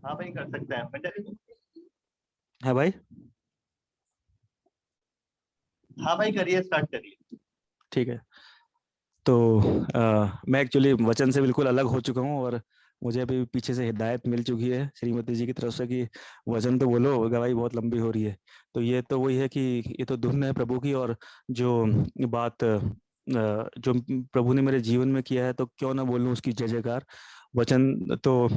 हाँ भाई कर सकते हैं बेटा। है भाई। हाँ भाई करिए, स्टार्ट करिए। ठीक है। तो मैं एक्चुअली वचन से बिल्कुल अलग हो चुका हूँ, और मुझे अभी पीछे से हिदायत मिल चुकी है श्रीमती जी की तरफ से कि वचन तो बोलो, गवाही बहुत लंबी हो रही है। तो ये तो वही है कि ये तो धुन है प्रभु की, और जो बात जो प्रभु ने मेरे जीवन में किया है, तो क्यों ना बोलूँ उसकी जय जयकार। वचन तो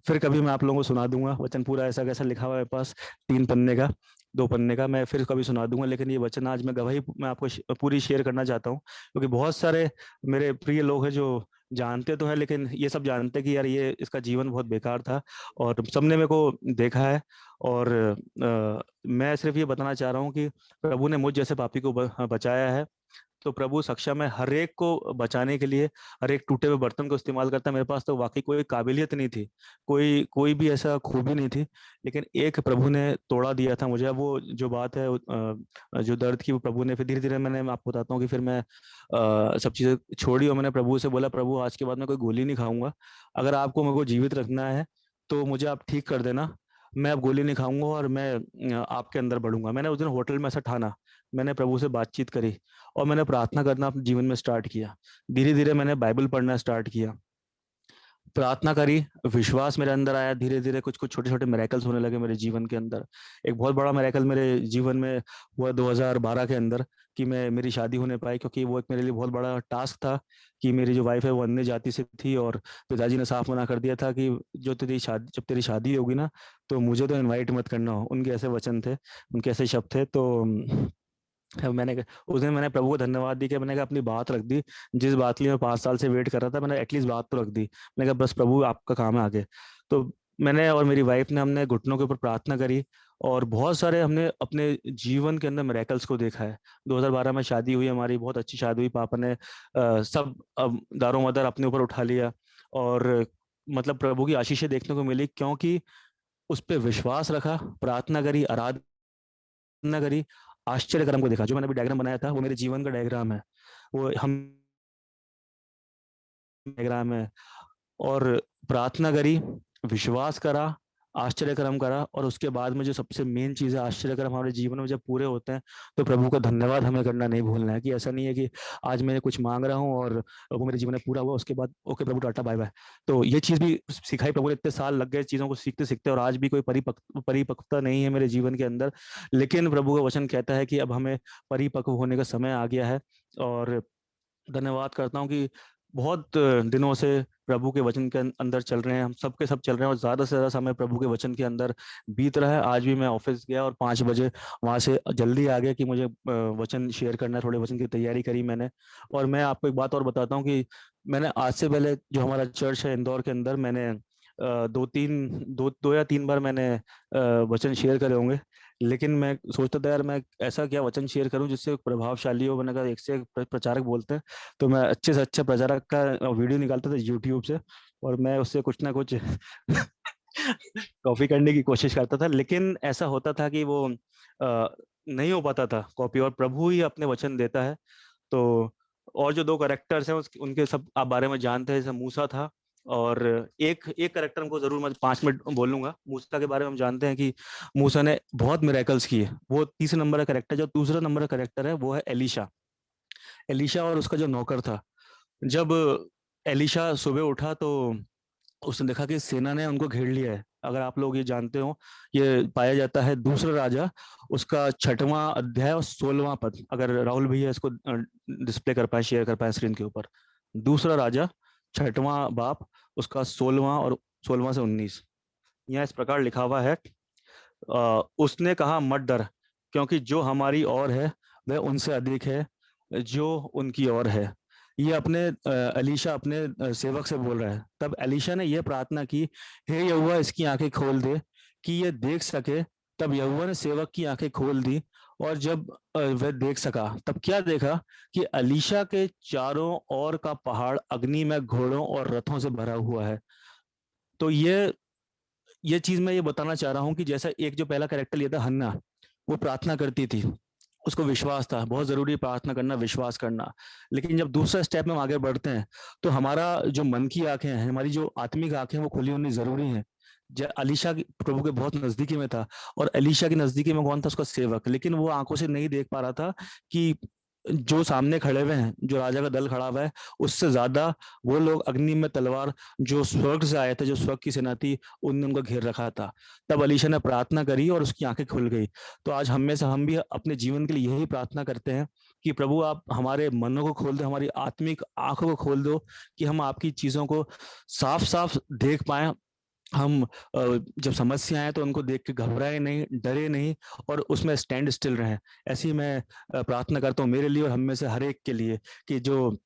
फिर कभी मैं आप लोगों को सुना दूंगा। वचन पूरा ऐसा कैसा लिखा हुआ है मेरे पास, 3 पन्ने का, 2 पन्ने का, मैं फिर कभी सुना दूंगा। लेकिन ये वचन आज मैं गवाही मैं आपको पूरी शेयर करना चाहता हूँ, क्योंकि बहुत सारे मेरे प्रिय लोग हैं जो जानते तो है, लेकिन ये सब जानते कि यार ये इसका जीवन बहुत बेकार था, और सबने मेरे को देखा है। और मैं सिर्फ ये बताना चाह रहा हूँ कि प्रभु ने मुझ जैसे पापी को बचाया है। तो प्रभु सक्षम है हर एक को बचाने के लिए। हर एक टूटे हुए बर्तन को इस्तेमाल करता है। मेरे पास तो वाकई कोई काबिलियत नहीं थी, कोई कोई भी ऐसा खूबी नहीं थी, लेकिन एक प्रभु ने तोड़ा दिया था मुझे। अब वो जो बात है जो दर्द की, वो प्रभु ने फिर धीरे धीरे, मैं आपको बताता हूँ कि फिर मैं सब चीज़ें छोड़ी, और मैंने प्रभु से बोला, प्रभु आज के बाद मैं कोई गोली नहीं खाऊंगा। अगर आपको मेरे को जीवित रखना है तो मुझे आप ठीक कर देना। मैं अब गोली नहीं खाऊंगा, और मैं आपके अंदर बढ़ूंगा। मैंने उस दिन होटल में ऐसा ठाना। मैंने प्रभु से बातचीत करी, और मैंने प्रार्थना करना अपने जीवन में स्टार्ट किया। धीरे धीरे मैंने बाइबल पढ़ना स्टार्ट किया, प्रार्थना करी, विश्वास मेरे अंदर आया। धीरे धीरे कुछ कुछ छोटे छोटे मेरेकल्स होने लगे मेरे जीवन के अंदर। एक बहुत बड़ा मेरेकल मेरे जीवन में हुआ 2012 के अंदर, कि मेरी शादी होने पाई, क्योंकि वो एक मेरे लिए बहुत बड़ा टास्क था। कि मेरी जो वाइफ है वो अन्य जाति से थी, और पिताजी ने साफ मना कर दिया था कि जो तेरी शादी जब तेरी शादी होगी ना, तो मुझे तो इनवाइट मत करना हो। उनके ऐसे वचन थे, उनके ऐसे शब्द थे। तो उस दिन मैंने प्रभु को धन्यवाद दी कि मैंने कहा अपनी बात रख दी। जिस बात के लिए मैं 5 साल से वेट कर रहा था, मैंने एटलीस्ट बात तो रख दी। मैंने कहा बस प्रभु आपका काम है आगे। तो मैंने और मेरी वाइफ ने हमने घुटनों के ऊपर प्रार्थना करी, और बहुत सारे हमने अपने जीवन के अंदर मिरेकल्स को देखा है। 2012 में शादी हुई हमारी, बहुत अच्छी शादी हुई। पापा ने सब दारो मदार अपने ऊपर उठा लिया, और मतलब प्रभु की आशीषें देखने को मिली, क्योंकि उस पर विश्वास रखा, प्रार्थना करी, आराधना करी, आश्चर्य कर्म को देखा। जो मैंने अभी डायग्राम बनाया था वो मेरे जीवन का डायग्राम है, वो हम डायग्राम है। और प्रार्थना करी, विश्वास करा, आश्चर्य कर्म करा, और उसके बाद में जो सबसे मेन चीज़ है, आश्चर्य कर्म हमारे जीवन में जब पूरे होते हैं, तो प्रभु का धन्यवाद हमें करना नहीं भूलना है। कि ऐसा नहीं है कि आज मैं कुछ मांग रहा हूँ और वो मेरे जीवन में पूरा हुआ, उसके बाद ओके प्रभु टाटा बाय बाय। तो ये चीज़ भी सिखाई प्रभु ने। इतने साल लग गए चीज़ों को सीखते सीखते, और आज भी कोई परिपक्वता नहीं है मेरे जीवन के अंदर। लेकिन प्रभु का वचन कहता है कि अब हमें परिपक्व होने का समय आ गया है। और धन्यवाद करता हूँ कि बहुत दिनों से प्रभु के वचन के अंदर चल रहे हैं, हम सब के सब चल रहे हैं, और ज़्यादा से ज़्यादा समय प्रभु के वचन के अंदर बीत रहा है। आज भी मैं ऑफिस गया और 5 बजे वहाँ से जल्दी आ गया कि मुझे वचन शेयर करना है। थोड़े वचन की तैयारी करी मैंने। और मैं आपको एक बात और बताता हूँ कि मैंने आज से पहले जो हमारा चर्च है इंदौर के अंदर, मैंने 2 या 3 बार मैंने वचन शेयर करे होंगे। लेकिन मैं सोचता था यार मैं ऐसा क्या वचन शेयर करूं जिससे प्रभावशाली हो। मैंने कहा एक से एक प्रचारक बोलते हैं, तो मैं अच्छे से अच्छा प्रचारक का वीडियो निकालता था यूट्यूब से, और मैं उससे कुछ ना कुछ कॉपी करने की कोशिश करता था। लेकिन ऐसा होता था कि वो नहीं हो पाता था कॉपी, और प्रभु ही अपने वचन देता है। तो और जो 2 कैरेक्टर्स हैं उनके सब आप बारे में जानते हैं, जैसे मूसा था, और एक एक कैरेक्टर को जरूर मैं 5 मिनट बोलूंगा। मूसा के बारे में हम जानते हैं कि मूसा ने बहुत मिरेकल्स किए। वो तीसरे नंबर का कैरेक्टर। जो दूसरा नंबर का कैरेक्टर है वो है एलिशा। एलिशा और उसका जो नौकर था। जब एलिशा सुबह उठा तो उसने देखा कि सेना ने उनको घेर लिया है। अगर आप लोग ये जानते हो, ये पाया जाता है दूसरा राजा उसका 6वां अध्याय और 16वां पद। अगर राहुल भैया इसको डिस्प्ले कर पाए, शेयर कर पाए स्क्रीन के ऊपर। दूसरा राजा 6वां बाप, उसका 16वां और 16वां से 19। यहाँ इस प्रकार लिखा हुआ है, उसने कहा मत डर, क्योंकि जो हमारी ओर है वह उनसे अधिक है जो उनकी ओर है। ये अपने अलीशा अपने सेवक से बोल रहा है। तब अलीशा ने यह प्रार्थना की, हे यहोवा इसकी आंखें खोल दे कि यह देख सके। तब यहोवा ने सेवक की आंखें खोल दी, और जब वह देख सका, तब क्या देखा कि अलीशा के चारों ओर का पहाड़ अग्नि में घोड़ों और रथों से भरा हुआ है। तो ये चीज मैं ये बताना चाह रहा हूँ कि जैसा एक जो पहला कैरेक्टर लिया था हन्ना, वो प्रार्थना करती थी, उसको विश्वास था। बहुत जरूरी है प्रार्थना करना, विश्वास करना। लेकिन जब दूसरा स्टेप में हम आगे बढ़ते हैं, तो हमारा जो मन की आंखें हैं, हमारी जो आत्मिक आंखें हैं, वो खुली होनी जरूरी है। अलीशा प्रभु के बहुत नजदीकी में था, और अलीशा की नजदीकी में कौन था? उसका सेवक। लेकिन वो आंखों से नहीं देख पा रहा था कि जो सामने खड़े हुए हैं, जो राजा का दल खड़ा हुआ है, उससे ज्यादा वो लोग अग्नि में तलवार जो स्वर्ग से आए थे, जो स्वर्ग की सेना थी, उनने उनको घेर रखा था। तब अलीशा ने प्रार्थना करी और उसकी आंखें खुल गई। तो आज हम में से हम भी अपने जीवन के लिए यही प्रार्थना करते हैं कि प्रभु आप हमारे मनों को खोल दो, हमारी आत्मिक आंखों को खोल दो, कि हम आपकी चीजों को साफ साफ देख पाए। हम जब समस्या आए तो उनको देख के घबराए नहीं, डरे नहीं, और उसमें स्टैंड स्टिल रहें। ऐसी मैं प्रार्थना करता हूँ मेरे लिए और हम में से हर एक के लिए, कि जो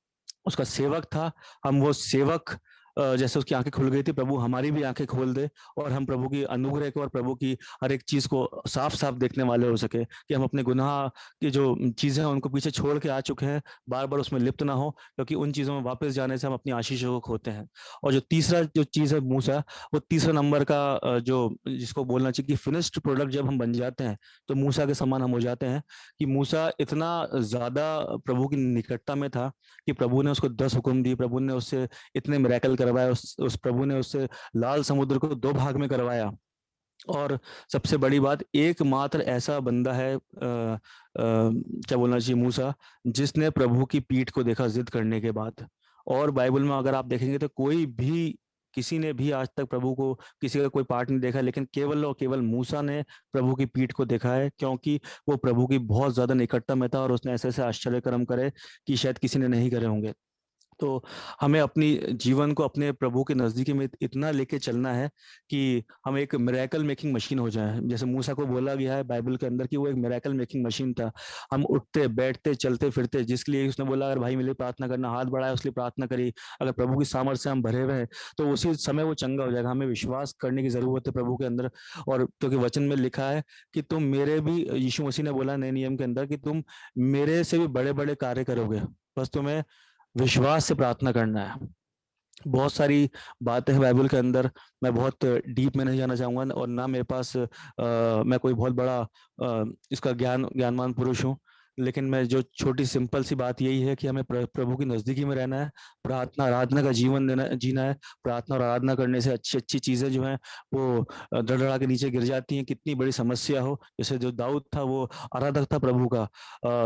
उसका सेवक था, हम वो सेवक जैसे उसकी आंखें खुल गई थी, प्रभु हमारी भी आंखें खोल दे, और हम प्रभु की अनुग्रह को और प्रभु की हर एक चीज को साफ साफ देखने वाले हो सके, कि हम अपने गुनाह की जो चीजें हैं उनको पीछे छोड़ के आ चुके हैं, बार बार उसमें लिप्त ना हो, क्योंकि उन चीजों में वापस जाने से हम अपनी आशीषों को खोते हैं। और जो तीसरा जो चीज है मूसा, वो तीसरा नंबर का जो जिसको बोलना चाहिए कि फिनिश्ड प्रोडक्ट जब हम बन जाते हैं, तो मूसा के समान हम हो जाते हैं। कि मूसा इतना ज्यादा प्रभु की निकटता में था कि प्रभु ने उसको 10 हुक्म दिए, प्रभु ने उससे इतने मिरेकल करवाए, उस प्रभु ने उससे लाल समुद्र को 2 भाग में करवाया। और सबसे बड़ी बात, एकमात्र ऐसा बंदा है क्या बोलना चाहिए, मूसा, जिसने प्रभु की पीठ को देखा जिद करने के बाद। और बाइबल में अगर आप देखेंगे तो कोई भी, किसी ने भी आज तक प्रभु को, किसी का कोई पार्ट नहीं देखा, लेकिन केवल और केवल मूसा ने प्रभु की पीठ को देखा है, क्योंकि वो प्रभु की बहुत ज्यादा निकटता में था, और उसने ऐसे ऐसे आश्चर्य कर्म करे कि शायद किसी ने नहीं करे होंगे। तो हमें अपनी जीवन को अपने प्रभु के नजदीकी में इतना लेके चलना है कि हम एक मिरेकल मेकिंग मशीन हो जाए। जैसे मूसा को बोला गया है बाइबल के अंदर कि वो एक मिरेकल मेकिंग मशीन था। हम उठते बैठते चलते फिरते, जिसके लिए उसने बोला अगर भाई मेरे लिए प्रार्थना करना, हाथ बढ़ाया उसके लिए प्रार्थना करी, अगर प्रभु की सामर्थ्य से हम भरे हुए हैं तो उसी समय वो चंगा हो जाएगा। हमें विश्वास करने की जरूरत है प्रभु के अंदर। और क्योंकि वचन में लिखा है कि तुम मेरे भी, यीशु मसीह ने बोला नए नियम के अंदर कि तुम मेरे से भी बड़े बड़े कार्य करोगे, बस तुम्हें विश्वास से प्रार्थना करना है। बहुत सारी बातें हैं बाइबल के अंदर, मैं बहुत डीप में नहीं जाना चाहूंगा, और ना मेरे पास मैं कोई बहुत बड़ा इसका ज्ञानवान पुरुष हूँ। लेकिन मैं जो छोटी सिंपल सी बात यही है कि हमें प्रभु की नजदीकी में रहना है, प्रार्थना आराधना का जीवन जीना है। प्रार्थना और आराधना करने से अच्छी अच्छी चीजें जो हैं वो धड़धड़ा के नीचे गिर जाती हैं, कितनी बड़ी समस्या हो। जैसे जो दाऊद था वो आराधक था प्रभु का,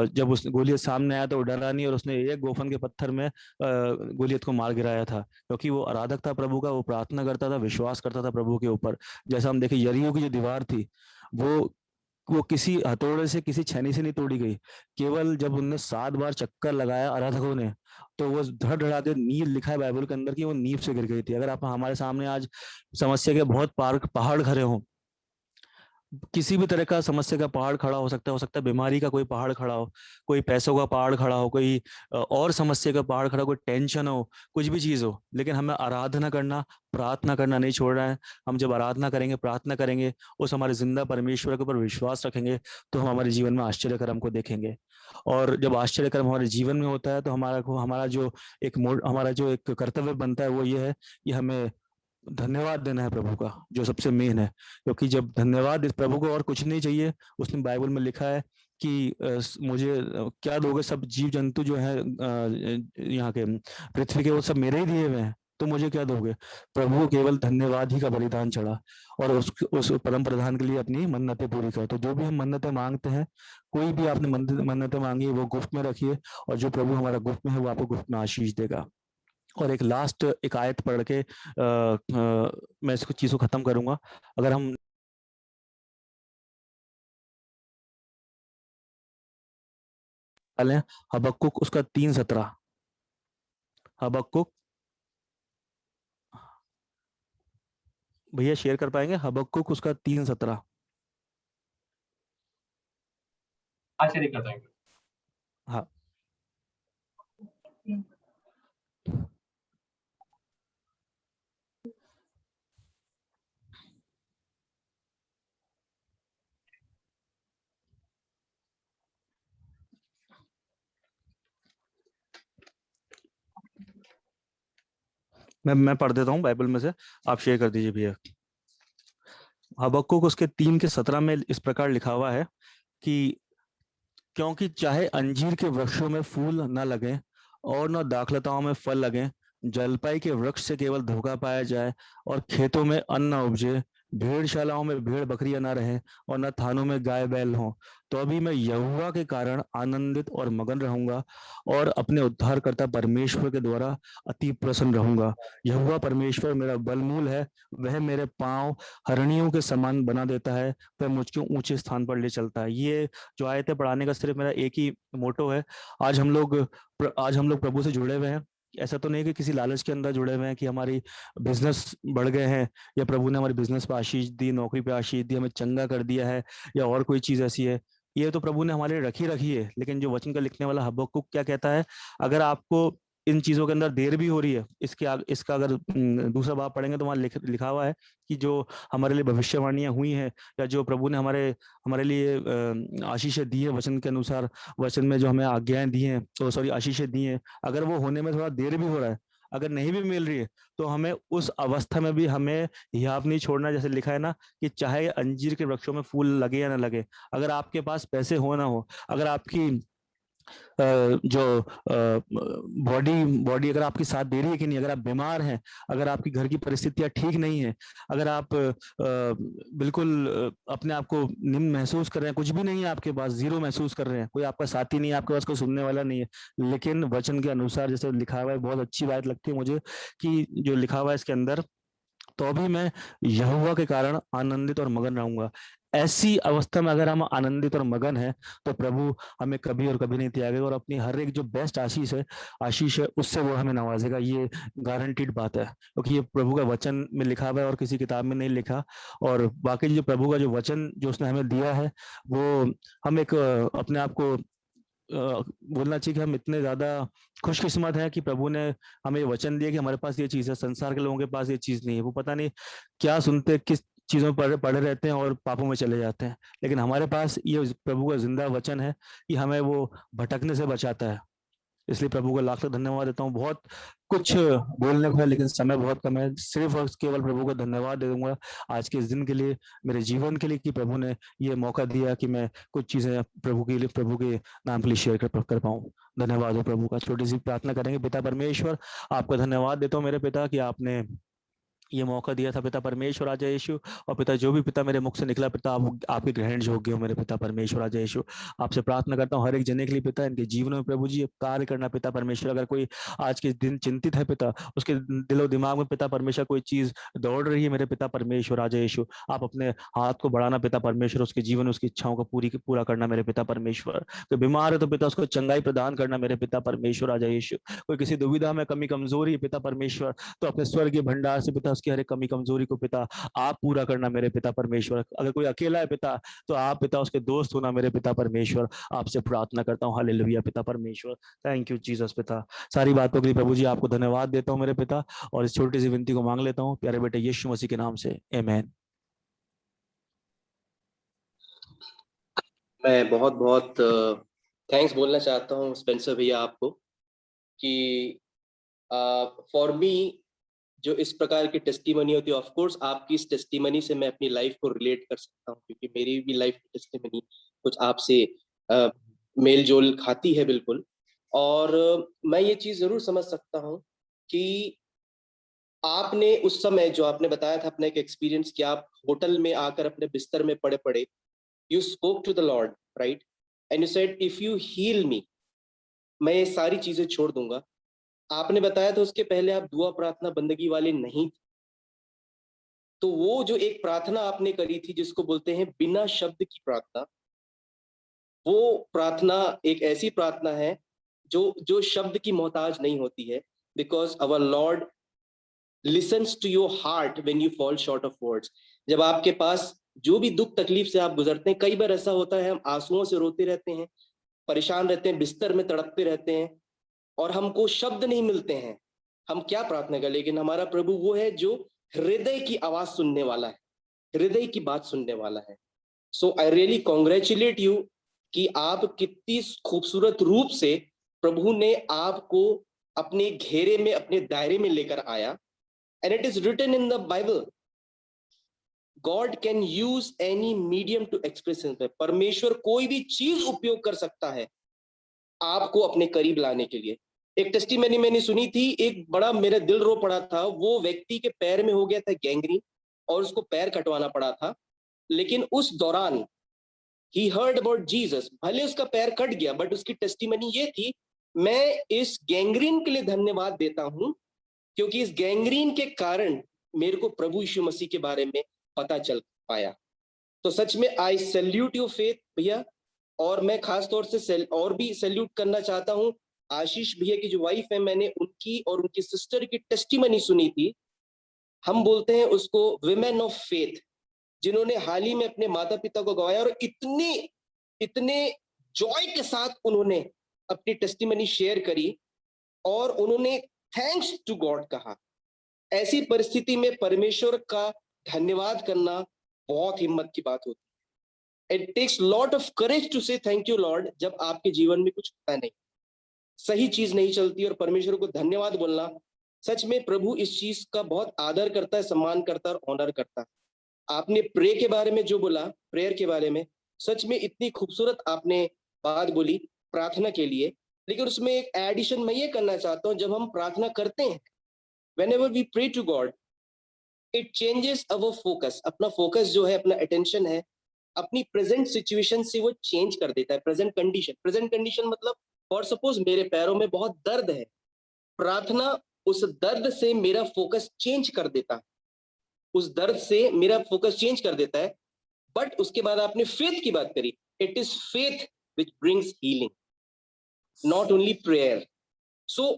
जब उस गोलियत सामने आया तो वो डरा नहीं, और उसने एक गोफन के पत्थर में गोलियत को मार गिराया था, क्योंकि वो आराधक था प्रभु का, वो प्रार्थना करता था, विश्वास करता था प्रभु के ऊपर। जैसा हम देखें यरीहो की जो दीवार थी, वो किसी हथौड़े से, किसी छेनी से नहीं तोड़ी गई। केवल जब उनने 7 बार चक्कर लगाया आराधकों ने, तो वो धड़ धड़ा के नींव, लिखा है बाइबल के अंदर कि वो नींव से गिर गई थी। अगर आप हमारे सामने आज समस्या के बहुत पहाड़ खड़े हों, किसी भी तरह का समस्या का पहाड़ खड़ा हो सकता है बीमारी का कोई पहाड़ खड़ा हो, कोई पैसों का पहाड़ खड़ा हो, कोई और समस्या का पहाड़ खड़ा हो, कोई टेंशन हो, कुछ भी चीज हो, लेकिन हमें आराधना करना, प्रार्थना करना नहीं छोड़ना है। हम जब आराधना करेंगे, प्रार्थना करेंगे, उस हमारे जिंदा परमेश्वर के ऊपर विश्वास रखेंगे, तो हम हमारे जीवन में आश्चर्य कर्म को देखेंगे। और जब आश्चर्य कर्म हमारे जीवन में होता है तो हमारा जो एक कर्तव्य बनता है वो ये है कि हमें धन्यवाद देना है प्रभु का, जो सबसे मेन है। क्योंकि जब धन्यवाद, इस प्रभु को और कुछ नहीं चाहिए। उसने बाइबल में लिखा है कि मुझे क्या दोगे, सब जीव जंतु जो है यहाँ के पृथ्वी के, वो सब मेरे ही दिए हुए हैं, तो मुझे क्या दोगे? प्रभु को केवल धन्यवाद ही का बलिदान चढ़ा, और उस परम प्रधान के लिए अपनी मन्नतें पूरी कर। तो जो भी हम मन्नतें मांगते हैं, कोई भी आपने मन्नतें मांगी वो गुफ्त में रखिए, और जो प्रभु हमारा गुफ्त में है वो आपको गुफ्त में आशीष देगा। और एक लास्ट एक आयत पढ़ के मैं इसको चीज को खत्म करूंगा। अगर हम डालें हबक्कुक उसका 3:17, हबक्कुक, भैया शेयर कर पाएंगे? हबक्कुक उसका 3:17। आश्चर्य कर देंगे। हाँ, मैं पढ़ देता हूँ बाइबल में से, आप शेयर कर दीजिए भैया। हबक्कुक उसके 3:17 में इस प्रकार लिखा हुआ है कि क्योंकि चाहे अंजीर के वृक्षों में फूल न लगे और न दाखलताओं में फल लगे, जलपाई के वृक्ष से केवल धोखा पाया जाए और खेतों में अन्न न उपजे, भेड़शालाओं में भेड़ बकरियां न रहें और न थानों में गाय बैल हों, तो अभी मैं यहोवा के कारण आनंदित और मगन रहूंगा और अपने उद्धारकर्ता परमेश्वर के द्वारा अति प्रसन्न रहूंगा। यहोवा परमेश्वर मेरा बलमूल है, वह मेरे पांव हरणियों के समान बना देता है, वह मुझको ऊंचे स्थान पर ले चलता है। ये जो आयतें पढ़ाने का सिर्फ मेरा एक ही मोटो है। आज हम लोग प्रभु से जुड़े हुए हैं। ऐसा तो नहीं कि किसी लालच के अंदर जुड़े हुए हैं कि हमारी बिजनेस बढ़ गए हैं या प्रभु ने हमारी बिजनेस पे आशीष दी, नौकरी पे आशीष दी, हमें चंगा कर दिया है या और कोई चीज ऐसी है। ये तो प्रभु ने हमारे लिए रखी है। लेकिन जो वचन का लिखने वाला हबक्कुक क्या कहता है, अगर आपको इन चीजों के अंदर देर भी हो रही है, इसका अगर दूसरा बाब पढ़ेंगे तो वहां लिखा हुआ है कि जो हमारे लिए भविष्यवाणियां हुई हैं या जो प्रभु ने हमारे लिए आशीषें दी है वचन के अनुसार, वचन में जो हमें आज्ञाएं दी हैं, तो सॉरी आशीषें दी हैं, अगर वो होने में थोड़ा देर भी हो रहा है, अगर नहीं भी मिल रही है, तो हमें उस अवस्था में भी हमें हियाव नहीं छोड़ना। जैसे लिखा है ना कि चाहे अंजीर के वृक्षों में फूल लगे या ना लगे, अगर आपके पास पैसे हो ना हो, अगर आपकी जो बॉडी अगर आपकी साथ दे रही है कि नहीं, अगर आप बीमार हैं, अगर आपकी घर की परिस्थितियां ठीक नहीं है, अगर आप बिल्कुल अपने आप को निम्न महसूस कर रहे हैं, कुछ भी नहीं है आपके पास, जीरो महसूस कर रहे हैं, कोई आपका साथी नहीं है, आपके पास कोई सुनने वाला नहीं है, लेकिन वचन के अनुसार जैसे लिखा हुआ है, बहुत अच्छी बात लगती है मुझे कि जो लिखा हुआ है इसके अंदर, तो भी मैं यहोवा के कारण आनंदित और मगन रहूंगा। ऐसी अवस्था में अगर हम आनंदित और मगन हैं, तो प्रभु हमें कभी और कभी नहीं त्यागेगा और अपनी हर एक जो बेस्ट आशीष है उससे वो हमें नवाजेगा। ये गारंटीड बात है, क्योंकि ये प्रभु का वचन में लिखा हुआ है और किसी किताब में नहीं लिखा। और बाकी जो प्रभु का जो वचन जो उसने हमें दिया है, वो हम एक अपने आप को बोलना चाहिए कि हम इतने ज्यादा खुशकिस्मत हैं कि प्रभु ने हमें वचन दिया कि हमारे पास ये चीज है। संसार के लोगों के पास ये चीज नहीं है, वो पता नहीं क्या सुनते, किस चीजों पर पड़े रहते हैं और पापों में चले जाते हैं। लेकिन हमारे पास ये प्रभु का जिंदा वचन है कि हमें वो भटकने से बचाता है। इसलिए प्रभु को लाख लाख धन्यवाद देता हूँ। बहुत कुछ बोलने को है लेकिन समय बहुत कम है, सिर्फ और केवल प्रभु को धन्यवाद दे दूंगा आज के इस दिन के लिए, मेरे जीवन के लिए, कि प्रभु ने ये मौका दिया कि मैं कुछ चीजें प्रभु के नाम के लिए शेयर कर पाऊँ। धन्यवाद हो प्रभु का। छोटी सी प्रार्थना करेंगे। पिता परमेश्वर, आपका धन्यवाद देता हूँ मेरे पिता कि आपने ये मौका दिया था पिता परमेश्वर राजा यीशु। और पिता जो भी पिता मेरे मुख से निकला पिता आपके ग्रहण योग्य हो मेरे पिता परमेश्वर राजा यीशु। आपसे प्रार्थना करता हूँ हर एक जने के लिए पिता, इनके जीवनों में प्रभु जी कार्य करना पिता परमेश्वर। अगर कोई आज के दिन चिंतित है पिता, उसके दिलो दिमाग में पिता परमेश्वर कोई चीज दौड़ रही है मेरे पिता परमेश्वर राजा यीशु, आप अपने हाथ को बढ़ाना पिता परमेश्वर, उसके जीवन में उसकी इच्छाओं को पूरा करना मेरे पिता परमेश्वर। कोई बीमार है तो पिता उसको चंगाई प्रदान करना मेरे पिता परमेश्वर राजा यीशु। कोई किसी दुविधा में कमी कमजोरी पिता परमेश्वर, तो अपने स्वर्गीय भंडार से पिता उसकी हर एक कमी कमजोरी को पिता आप पूरा करना मेरे पिता परमेश्वर। अगर कोई अकेला है पिता, तो आप पिता उसके दोस्त होना मेरे पिता परमेश्वर। आपसे प्रार्थना करता हूँ हालेलुया पिता परमेश्वर। थैंक यू जीसस पिता। सारी बातों के लिए प्रभु जी आपको धन्यवाद देता हूँ मेरे पिता, और इस छोटी सी विनती को मांग लेता हूँ प्यारे बेटे यीशु मसीह के नाम से, आमीन। मैं बहुत बहुत थैंक्स बोलना चाहता हूँ स्पेंसर भैया आपको कि फॉर मी जो इस प्रकार की टेस्टिमनी होती है, ऑफ कोर्स आपकी इस टेस्टिमनी से मैं अपनी लाइफ को रिलेट कर सकता हूँ, क्योंकि मेरी भी लाइफ की टेस्टिमनी कुछ आपसे मेल जोल खाती है बिल्कुल। और मैं ये चीज जरूर समझ सकता हूँ कि आपने उस समय जो आपने बताया था अपना एक एक्सपीरियंस कि आप होटल में आकर अपने बिस्तर में पड़े you spoke to the Lord, right? And you said, if you heal me, मैं ये सारी चीजें छोड़ दूंगा। आपने बताया था उसके पहले आप दुआ प्रार्थना बंदगी वाले नहीं थे। तो वो जो एक प्रार्थना आपने करी थी जिसको बोलते हैं बिना शब्द की प्रार्थना, वो प्रार्थना एक ऐसी प्रार्थना है जो शब्द की मोहताज नहीं होती है, because our lord listens to your heart when you fall short of words. जब आपके पास जो भी दुख तकलीफ से आप गुजरते हैं, कई बार ऐसा होता है हम आंसुओं से रोते रहते हैं, परेशान रहते हैं, बिस्तर में तड़पते रहते हैं और हमको शब्द नहीं मिलते हैं, हम क्या प्रार्थना करें। लेकिन हमारा प्रभु वो है जो हृदय की आवाज सुनने वाला है, हृदय की बात सुनने वाला है। सो आई रियली कॉन्ग्रेचुलेट यू कि आप कितनी खूबसूरत रूप से प्रभु ने आपको अपने घेरे में, अपने दायरे में लेकर आया। And it is written in the Bible, God can use any medium to express himself। परमेश्वर कोई भी चीज उपयोग कर सकता है आपको अपने करीब लाने के लिए। एक टेस्टिमनी मैंने सुनी थी, एक बड़ा मेरा दिल रो पड़ा था। वो व्यक्ति के पैर में हो गया था गैंग्रीन और उसको पैर कटवाना पड़ा था, लेकिन उस दौरान ही हर्ड अबाउट जीसस। भले उसका पैर कट गया, बट उसकी टेस्टिमनी ये थी, मैं इस गैंग्रीन के लिए धन्यवाद देता हूं, क्योंकि इस गैंग्रीन के कारण मेरे को प्रभु यीशु मसीह के बारे में पता चल पाया। तो सच में आई सैल्यूट योर फेथ भैया। और मैं खास तौर से और भी सैल्यूट करना चाहता हूं आशीष भैया की जो वाइफ है, मैंने उनकी और उनकी सिस्टर की टेस्टिमनी सुनी थी। हम बोलते हैं उसको विमेन ऑफ फेथ, जिन्होंने हाल ही में अपने माता पिता को गवाया और इतने जॉय के साथ उन्होंने अपनी टेस्टिमनी शेयर करी और उन्होंने थैंक्स टू गॉड कहा। ऐसी परिस्थिति में परमेश्वर का धन्यवाद करना बहुत हिम्मत की बात होती है। It takes lot of courage to say thank you lord, जब आपके जीवन में कुछ होता नहीं, सही चीज नहीं चलती, और परमेश्वर को धन्यवाद बोलना, सच में प्रभु इस चीज का बहुत आदर करता है, सम्मान करता है और ऑनर करता है। आपने प्रे के बारे में जो बोला, प्रेयर के बारे में, सच में इतनी खूबसूरत आपने बात बोली प्रार्थना के लिए। लेकिन उसमें एक एडिशन मैं ये करना चाहता हूँ, जब हम प्रार्थना करते हैं, whenever we pray to God, it changes our focus। अपना फोकस जो है, अपना अटेंशन है, अपनी प्रेजेंट सिचुएशन से वो चेंज कर देता है। प्रेजेंट कंडीशन मतलब, फॉर सपोज मेरे पैरों में बहुत दर्द है, प्रार्थना उस दर्द से मेरा फोकस चेंज कर देता है, उस दर्द से मेरा फोकस चेंज कर देता है। बट उसके बाद आपने फेथ की बात करी, it is faith which brings healing, not only prayer. So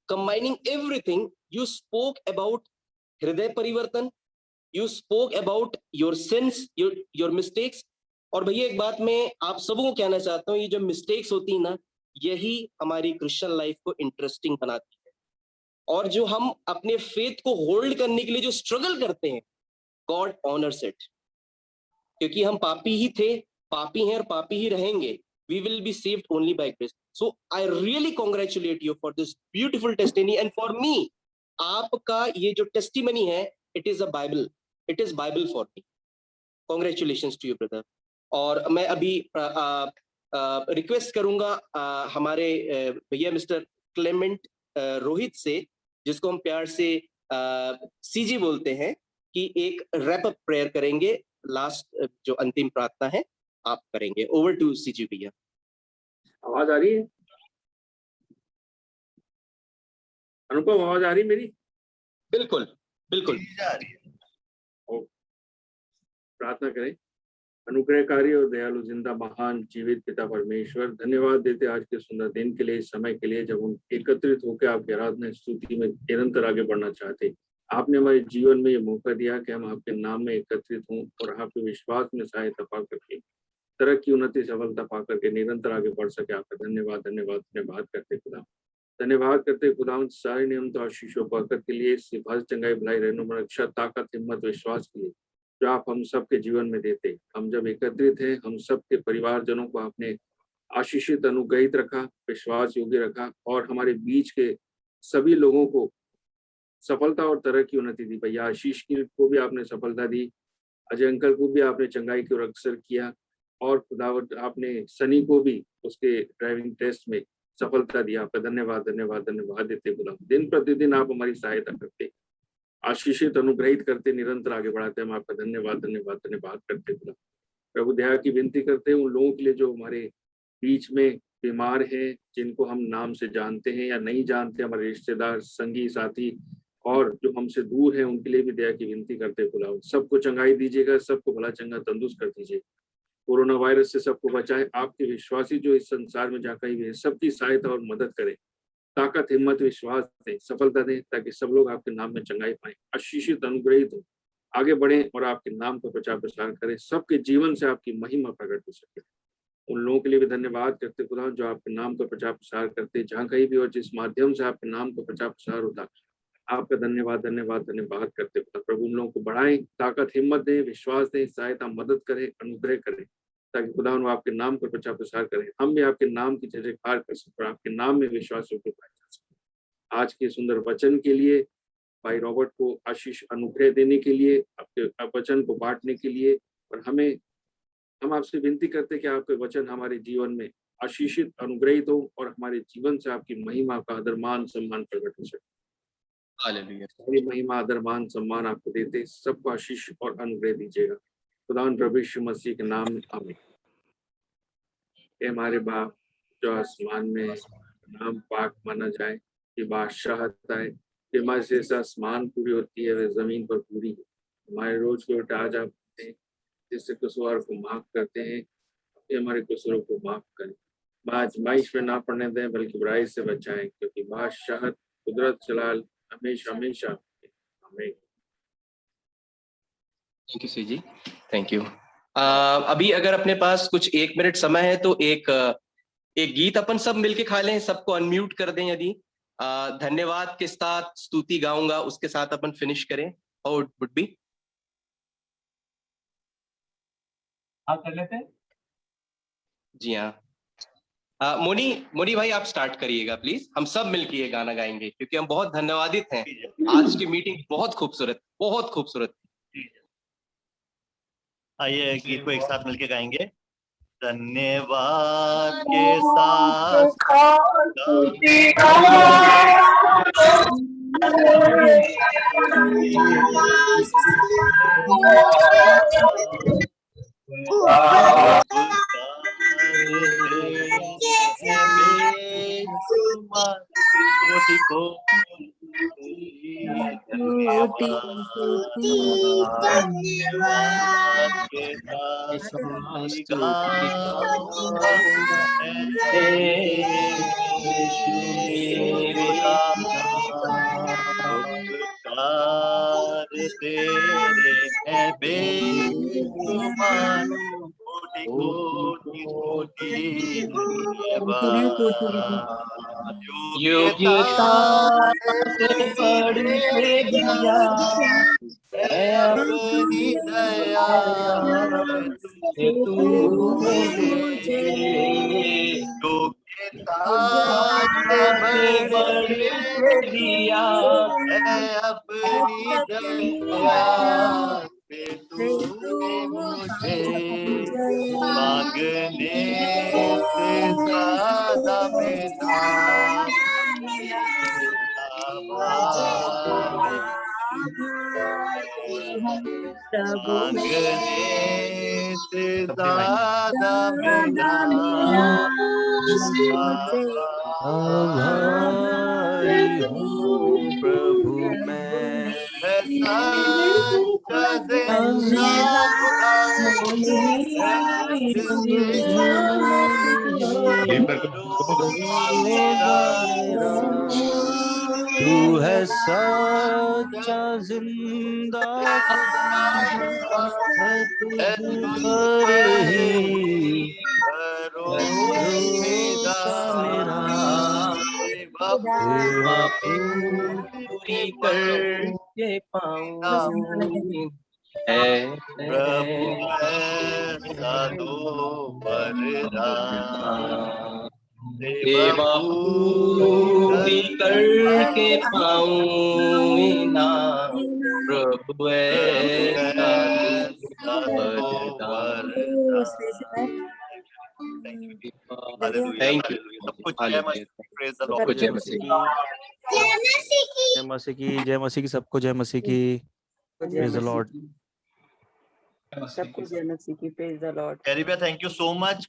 combining everything, you spoke about हृदय परिवर्तन, you spoke about your sins, your mistakes। और भैया एक बात मैं आप सबको कहना चाहता हूँ, ये जो मिस्टेक्स होती है ना, यही हमारी क्रिश्चियन लाइफ को इंटरेस्टिंग बनाती है। और जो हम अपने फेथ को होल्ड करने के लिए जो स्ट्रगल करते हैं, गॉड ऑनर्स इट, क्योंकि हम पापी ही थे, पापी हैं और पापी ही रहेंगे। We will be saved only by grace. So I really congratulate you for this beautiful testimony, and for me, आपका ये जो testimony है, it is a Bible. It is Bible for me. Congratulations to you, brother. और मैं अभी request करूंगा हमारे भैया मिस्टर क्लेमेंट रोहित से, जिसको हम प्यार से सीजी बोलते हैं, कि एक रैप अप प्रेयर करेंगे। लास्ट जो अंतिम प्रार्थना है आप करेंगे। ओवर टू सीजी भैया। आवाज आ रही है? अनुपम, आवाज आ रही है मेरी? बिल्कुल बिल्कुल जा रही है। प्रार्थना करें। अनुग्रहकारी और दयालु जिंदा महान जीवित पिता परमेश्वर, धन्यवाद देते आज के सुंदर दिन के लिए, इस समय के लिए जब हम एकत्रित होकर आपकी आराधना स्तुति में निरंतर आगे बढ़ना चाहते। आपने हमारे जीवन में ये मौका दिया कि हम आपके नाम में एकत्रित हों और आपके विश्वास में सहायता पा करके, तरक्की, उन्नति, सफलता पा करके निरंतर आगे बढ़ सके। आपका धन्यवाद धन्यवाद धन्यवाद करते खुदा, धन्यवाद करते खुदा सारे नियम तो आशीषों बरकत के लिए, सिफारिश, चंगाई, भलाई, रहनुमाई, रक्षा, ताकत, हिम्मत, विश्वास के लिए जो आप हम सबके जीवन में देते। हम जब एकत्रित हैं, हम सबके परिवारजनों को आपने आशीषित, अनुग्रहित रखा, विश्वास योग्य रखा, और हमारे बीच के सभी लोगों को सफलता और तरक्की, उन्नति दी। भैया आशीष को भी आपने सफलता दी, अजय अंकल को भी आपने चंगाई की ओर अग्रसर किया, और खुदावत आपने सनी को भी उसके ड्राइविंग टेस्ट में सफलता दिया। आपका धन्यवाद धन्यवाद धन्यवाद देते खुदा। दिन प्रतिदिन आप हमारी सहायता करते, आशीषित, अनुग्रहित करते, निरंतर आगे बढ़ाते। हम आपका धन्यवाद धन्यवाद धन्यवाद करते खुदा। प्रभु दया की विनती करते हैं उन लोगों के लिए जो हमारे बीच में बीमार हैं, जिनको हम नाम से जानते हैं या नहीं जानते, हमारे रिश्तेदार, संगी, साथी, और जो हमसे दूर है, उनके लिए भी दया की विनती करते खुदा। सबको चंगाई दीजिएगा, सबको भला चंगा तंदुरुस्त कर दीजिए, कोरोना वायरस से सबको बचाए। आपके विश्वासी जो इस संसार में जहाँ कहीं भी है, सबकी सहायता और मदद करें, ताकत, हिम्मत, विश्वास दें, सफलता दें, ताकि सब लोग आपके नाम में चंगाई पाएं, आशीषित, अनुग्रहित हो, आगे बढ़ें और आपके नाम का प्रचार प्रसार करें, सबके जीवन से आपकी महिमा प्रकट हो सके। उन लोगों के लिए भी धन्यवाद करते खुदा जो आपके नाम का प्रचार प्रसार करते, जहाँ कहीं भी और जिस माध्यम से आपके नाम का प्रचार प्रसार होता, आपका धन्यवाद धन्यवाद धन्यवाद करते खुदा। प्रभु उन लोगों को बढ़ाएं, ताकत, हिम्मत दें, विश्वास दें, सहायता, मदद करें, अनुग्रह करें, ताकि खुदा आपके नाम का प्रचार प्रसार करें, हम भी आपके नाम की जय जयकार कर सकें, आपके नाम में विश्वास होकर पाए जा सके। आज के सुंदर वचन के लिए, भाई रॉबर्ट को आशीष, अनुग्रह देने के लिए, आपके वचन को बांटने के लिए, और हम आपसे विनती करते कि आपके वचन हमारे जीवन में आशीषित अनुग्रहित हो और हमारे जीवन से आपकी महिमा का आदर मान सम्मान प्रकट हो सके। हालेलुया। सारी महिमा आदर मान सम्मान आपको देते, सबको आशीष और अनुग्रह दीजिएगा खुदावंद प्रभु यीशु मसीह के नाम में आमीन। हे हमारे बाप जो आसमान में है, नाम पाक माना जाए, कि बादशाहत आए, कि हमारे से जैसे आसमान पूरी होती है वह जमीन पर पूरी है। हमारे रोज के रोटी आज आप दें, जिससे कसूर को माफ करते हैं, ये हमारे कसूरों को माफ करें, आजमाइश में ना पड़ने दें बल्कि बुराई से बचाएं, क्योंकि बादशाहत कुदरत जलाल हमेशा हमेशा हमें। थैंक यू सी जी, थैंक यू। अभी अगर अपने पास कुछ 1 मिनट समय है तो एक गीत अपन सब मिलके खा लें, सबको अनम्यूट कर दें। यदि धन्यवाद के साथ स्तुति गाऊंगा, उसके साथ अपन फिनिश करें। और वुड बी आप कर लेते हैं। जी हाँ। मोनी भाई आप स्टार्ट करिएगा प्लीज, हम सब मिलके ये गाना गाएंगे क्योंकि हम बहुत धन्यवादित हैं। आज की मीटिंग बहुत खूबसूरत। आइए गीत को एक साथ मिलके गाएंगे। धन्यवाद के साथ तेरे है बेशुमार, कोटि योग्यता से बढ़ के दिया अपनी दया से तू मुझे योग्यता से बढ़ के दिया अपनी दया से तूने मुझे मांगने से ज्यादा मिला। मांगने से ज्यादा मिला। आभारी हूँ प्रभु मैं, तू है सच्चा जिंदा खुदा, तुझ पर ही भरोसा मेरा, सेवा पूरी करके पाऊं है प्रभु ऐसा दो वरदान, सेवा पूरी करके पाऊं ना, प्रभु ऐसा वरदान। Thank you. सबको जय मसीह, प्रेज द लॉर्ड। जय मसीह। जय मसीह की, सबको जय मसीह की, प्रेज द लॉर्ड। सबको जय मसीह की, प्रेज द लॉर्ड। कैरिबिया, थैंक यू सो मच।